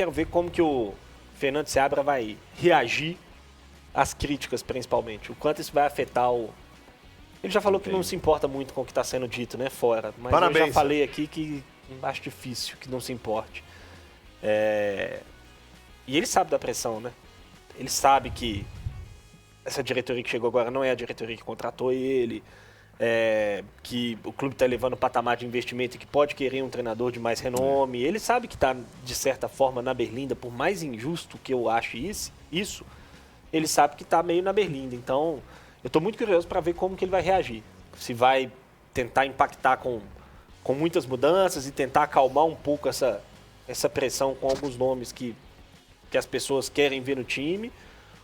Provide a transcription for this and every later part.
Quero ver como que o Fernando Seabra vai reagir às críticas, principalmente. O quanto isso vai afetar o... Ele já falou que não se importa muito com o que está sendo dito, né, fora. Mas Parabéns, eu já falei aqui que acho difícil que não se importe. E ele sabe da pressão, né? Ele sabe que essa diretoria que chegou agora não é a diretoria que contratou ele, que o clube está elevando o patamar de investimento e que pode querer um treinador de mais renome. Ele sabe que está, de certa forma, na berlinda, por mais injusto que eu ache isso, ele sabe que está meio na berlinda. Então, eu estou muito curioso para ver como que ele vai reagir. Se vai tentar impactar com muitas mudanças e tentar acalmar um pouco essa pressão com alguns nomes que as pessoas querem ver no time,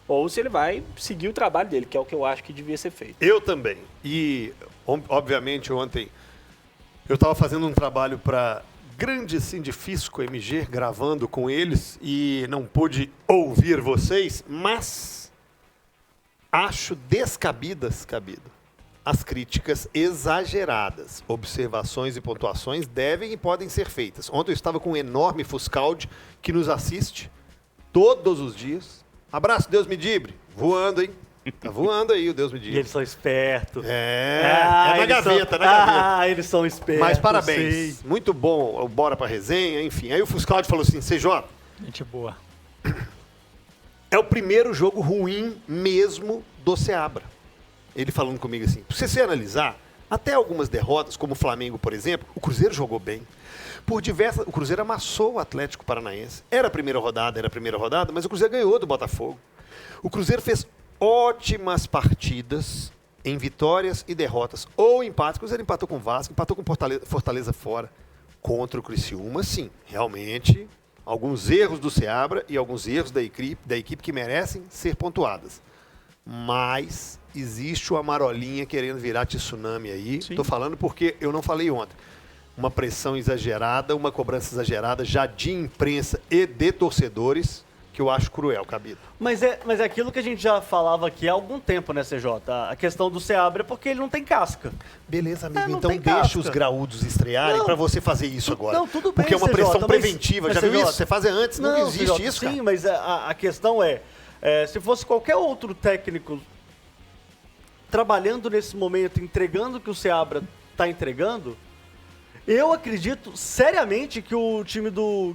ou se ele vai seguir o trabalho dele, que é o que eu acho que devia ser feito. Eu também. E, obviamente, ontem eu estava fazendo um trabalho para grande Sindifisco MG, gravando com eles, e não pude ouvir vocês, mas acho cabido as críticas exageradas. Observações e pontuações devem e podem ser feitas. Ontem eu estava com um enorme Fuscaldi que nos assiste todos os dias. Abraço, Deus me dibre. Voando, hein? Tá voando aí o Deus me dibre. E eles são espertos. É na gaveta, na gaveta. Ah, eles são espertos. Mas parabéns. Muito bom o Bora pra Resenha, enfim. Aí o Fuscaldi falou assim, CJ... Gente boa. É o primeiro jogo ruim mesmo do Seabra. Ele falando comigo assim, pra você se analisar, até algumas derrotas, como o Flamengo, por exemplo, o Cruzeiro jogou bem. O Cruzeiro amassou o Atlético Paranaense. Era a primeira rodada, mas o Cruzeiro ganhou do Botafogo. O Cruzeiro fez ótimas partidas em vitórias e derrotas, ou empates. O Cruzeiro empatou com o Vasco, empatou com Fortaleza fora. Contra o Criciúma, sim, realmente, alguns erros do Seabra e alguns erros da equipe que merecem ser pontuadas. Mas existe o Amarolinha querendo virar tsunami aí. Estou falando porque eu não falei ontem. Uma pressão exagerada, uma cobrança exagerada já de imprensa e de torcedores, que eu acho cruel, Cabido. Mas é aquilo que a gente já falava aqui há algum tempo, né, CJ? A questão do Seabra é porque ele não tem casca. Beleza, amigo. não Então tem deixa casca. os graúdos estrearem para você fazer isso agora. Não, tudo bem, porque é uma CJ, pressão mas- preventiva. mas, Já viu CJ, isso? Você faz antes, não existe CJ, isso, cara. Sim, mas a questão se fosse qualquer outro técnico trabalhando nesse momento, entregando o que o Seabra está entregando, eu acredito seriamente que o time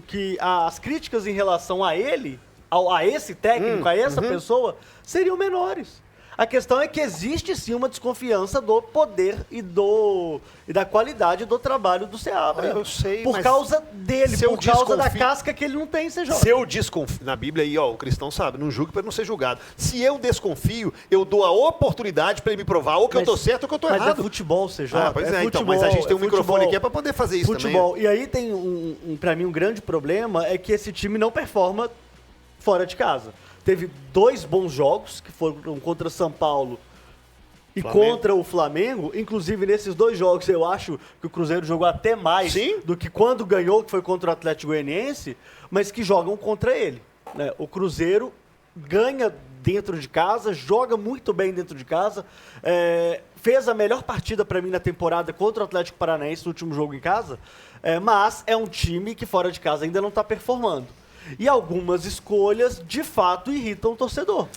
que as críticas em relação a ele, a esse técnico, a essa pessoa, seriam menores. A questão é que existe sim uma desconfiança do poder e da qualidade do trabalho do Seabra. Eu sei, por mas causa dele, se eu por causa da desconfio- casca que ele não tem, CJ. Se eu desconfio, na Bíblia aí, ó, o cristão sabe, não julgue para não ser julgado. Se eu desconfio, eu dou a oportunidade para ele me provar ou que eu tô certo ou que eu tô Mas errado. é futebol, CJ. Pois é, então, futebol, mas a gente tem um microfone futebol. aqui para poder fazer isso Futebol. também. E aí tem para mim um grande problema é que esse time não performa fora de casa. Teve 2 bons jogos que foram contra São Paulo e Flamengo. contra o Flamengo. Inclusive nesses 2 jogos eu acho que o Cruzeiro jogou até mais Sim. do que quando ganhou, que foi contra o Atlético Goianiense, mas que jogam contra ele, né? O Cruzeiro ganha dentro de casa, joga muito bem dentro de casa, fez a melhor partida para mim na temporada contra o Atlético Paranaense no último jogo em casa, mas é um time que fora de casa ainda não está performando. E algumas escolhas, de fato, irritam o torcedor.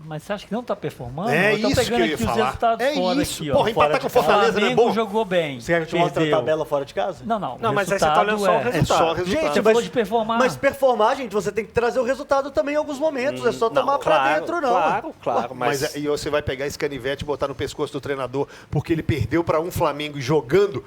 Mas você acha que não tá performando? É Eu tô isso que pegando eu ia aqui os falar. resultados É fora isso. aqui, ó. Porra, empatar Fora com de Fortaleza não é Flamengo bom? jogou bem. Você quer que eu te mostre a perdeu. tabela fora de casa? Não. Não, mas aí você tá olhando só o resultado. É só o resultado. Gente, Você falou de performar. Mas performar, gente, você tem que trazer o resultado também em alguns momentos. É só tomar pra dentro, não. Claro, mas... E você vai pegar esse canivete e botar no pescoço do treinador porque ele perdeu para um Flamengo jogando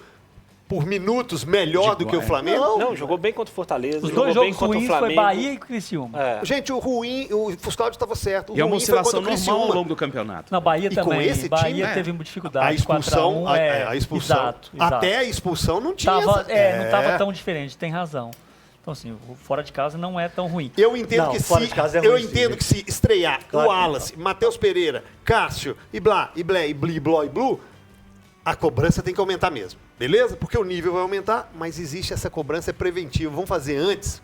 por minutos melhor do que o Flamengo? Não, jogou bem contra o Fortaleza, Os jogou 2 bem jogos contra o ruins Flamengo. foi Bahia e Criciúma. Gente, o Fuscaldi estava certo. O E é uma ruim foi oscilação contra o normal ao Criciúma. longo do campeonato. Na Bahia E com também. esse Bahia time, teve dificuldade. A expulsão, 4-1, a expulsão. Exato. Até a expulsão não tinha. Não É. tava tão diferente, tem razão. Então, assim, o fora de casa não é tão ruim. Eu entendo Não, que fora se de casa é eu ruim, entendo sim. que se estrear Claro o que Wallace, Matheus Pereira, Cássio e Blá, e Blé, e Bli, Bló e Blu, a cobrança tem que aumentar mesmo. Beleza? Porque o nível vai aumentar, mas existe essa cobrança preventiva. Vamos fazer antes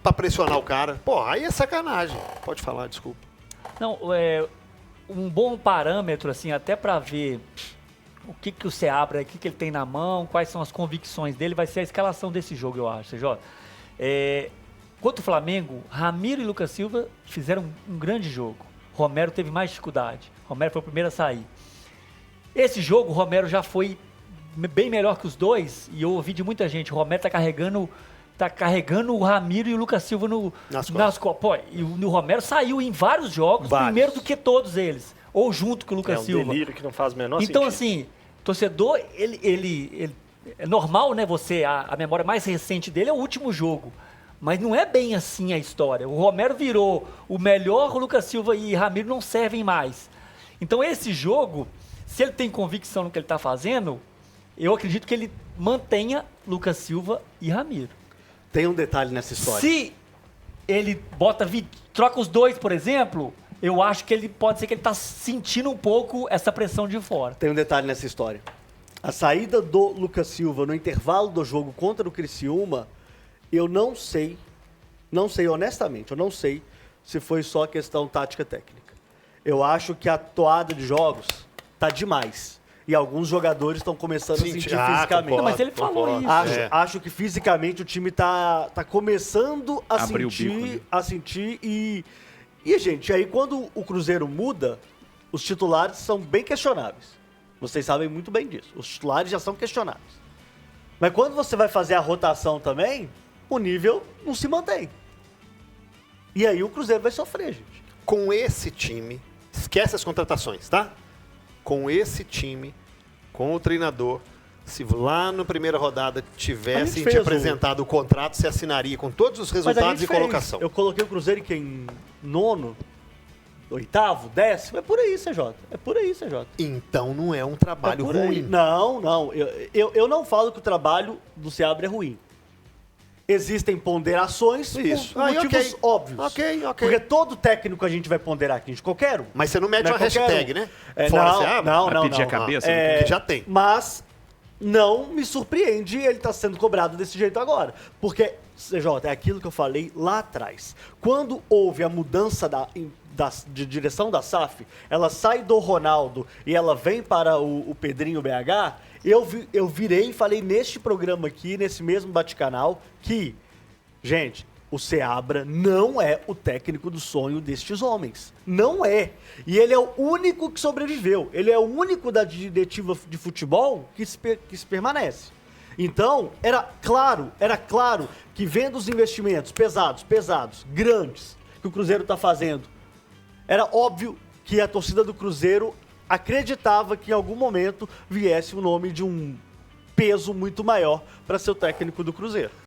pra pressionar o cara. Pô, aí é sacanagem. Pode falar, desculpa. Não, um bom parâmetro, assim, até para ver o que o Seabra, o que ele tem na mão, quais são as convicções dele, vai ser a escalação desse jogo, eu acho, CJ. contra o Flamengo, Ramiro e Lucas Silva fizeram um grande jogo. Romero teve mais dificuldade. Romero foi o primeiro a sair. Esse jogo, o Romero já foi bem melhor que os dois, e eu ouvi de muita gente, o Romero tá carregando o Ramiro e o Lucas Silva nas costas. Pô, e o Romero saiu em vários jogos, primeiro do que todos eles. Ou junto com o Lucas Silva. É um delírio que não faz o menor sentido. Então, assim, torcedor, ele é normal, né, a memória mais recente dele é o último jogo. Mas não é bem assim a história. O Romero virou o melhor, o Lucas Silva e Ramiro não servem mais. Então, esse jogo, se ele tem convicção no que ele está fazendo, eu acredito que ele mantenha Lucas Silva e Ramiro. Tem um detalhe nessa história. Se ele troca os dois, por exemplo, eu acho que pode ser que ele está sentindo um pouco essa pressão de fora. Tem um detalhe nessa história. A saída do Lucas Silva no intervalo do jogo contra o Criciúma, eu não sei honestamente, eu não sei se foi só questão tática técnica. Eu acho que a toada de jogos tá demais. E alguns jogadores estão começando a sentir fisicamente. Concordo, mas ele falou isso. Acho que fisicamente o time tá começando a sentir e, gente, aí quando o Cruzeiro muda, os titulares são bem questionáveis. Vocês sabem muito bem disso. Os titulares já são questionáveis. Mas quando você vai fazer a rotação também, o nível não se mantém. E aí o Cruzeiro vai sofrer, gente. Com esse time, esquece as contratações, tá? Com esse time, com o treinador, se lá na primeira rodada tivessem te apresentado o contrato, você assinaria com todos os resultados e colocação. Eu coloquei o Cruzeiro em nono, oitavo, décimo. É por aí, CJ. É por aí, CJ. Então não é um trabalho ruim. Não. Eu não falo que o trabalho do Seabra é ruim. Existem ponderações por motivos óbvios. Ok. Porque todo técnico a gente vai ponderar aqui, qualquer um. Mas você não mete uma hashtag, né? Não. Vai pedir a cabeça? Que já tem. Mas não me surpreende ele estar sendo cobrado desse jeito agora. Porque, CJ, é aquilo que eu falei lá atrás. Quando houve a mudança de direção da SAF, ela sai do Ronaldo e ela vem para o Pedrinho BH, eu virei e falei neste programa aqui, nesse mesmo bate-canal, que, gente, o Seabra não é o técnico do sonho destes homens. Não é. E ele é o único que sobreviveu. Ele é o único da diretiva de futebol que se permanece. Então, era claro que vendo os investimentos pesados, grandes, que o Cruzeiro está fazendo, era óbvio que a torcida do Cruzeiro acreditava que em algum momento viesse o nome de um peso muito maior para ser o técnico do Cruzeiro.